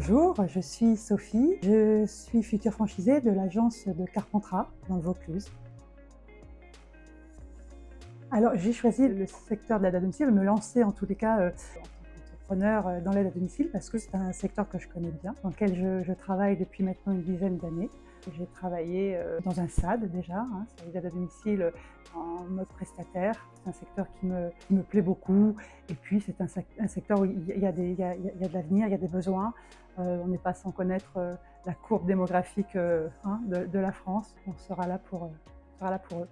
Bonjour, je suis Sophie, je suis future franchisée de l'agence de Carpentras dans le Vaucluse. Alors j'ai choisi le secteur de l'aide à domicile, me lancer en tous les cas en tant qu'entrepreneur dans l'aide à domicile parce que c'est un secteur que je connais bien, dans lequel je travaille depuis maintenant une dizaine d'années. J'ai travaillé dans un SAD déjà, c'est l'aide à domicile en mode prestataire. C'est un secteur qui me plaît beaucoup et puis c'est un secteur où il y a de l'avenir, il y a des besoins. On n'est pas sans connaître la courbe démographique de la France. On sera là pour eux.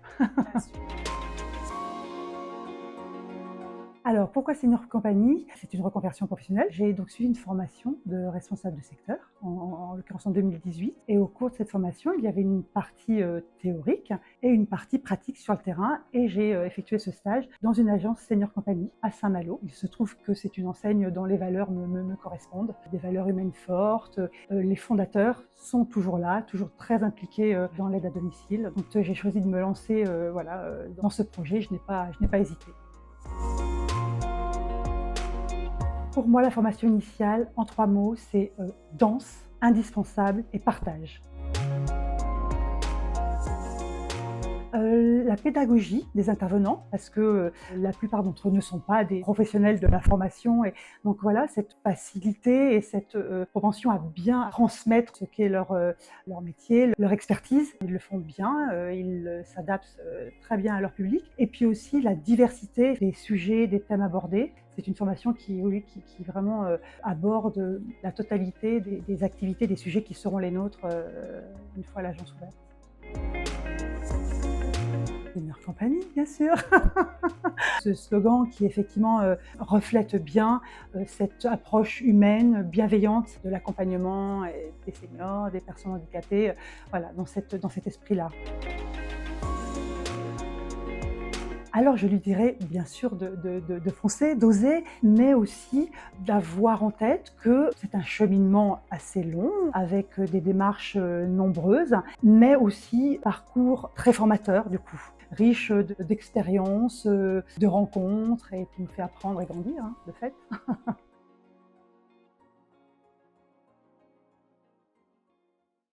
Alors, pourquoi Senior Compagnie? C'est une reconversion professionnelle. J'ai donc suivi une formation de responsable de secteur, en l'occurrence en 2018. Et au cours de cette formation, il y avait une partie théorique et une partie pratique sur le terrain. Et j'ai effectué ce stage dans une agence Senior Compagnie à Saint-Malo. Il se trouve que c'est une enseigne dont les valeurs me correspondent, des valeurs humaines fortes. Les fondateurs sont toujours là, toujours très impliqués dans l'aide à domicile. Donc j'ai choisi de me lancer dans ce projet. Je n'ai pas hésité. Pour moi, la formation initiale, en 3 mots, c'est dense, indispensable et partage. La pédagogie des intervenants, parce que la plupart d'entre eux ne sont pas des professionnels de la formation. Et donc voilà, cette facilité et cette propension à bien transmettre ce qu'est leur métier, leur expertise. Ils le font bien, ils s'adaptent très bien à leur public. Et puis aussi la diversité des sujets, des thèmes abordés. C'est une formation qui vraiment aborde la totalité des activités, des sujets qui seront les nôtres une fois l'agence ouverte. Senior Compagnie, bien sûr. Ce slogan qui effectivement reflète bien cette approche humaine, bienveillante de l'accompagnement des seniors, des personnes handicapées, voilà, dans cet esprit-là. Alors je lui dirais bien sûr de foncer, d'oser, mais aussi d'avoir en tête que c'est un cheminement assez long, avec des démarches nombreuses, mais aussi parcours très formateur du coup, riche d'expériences, de rencontres, et qui nous fait apprendre et grandir, de fait.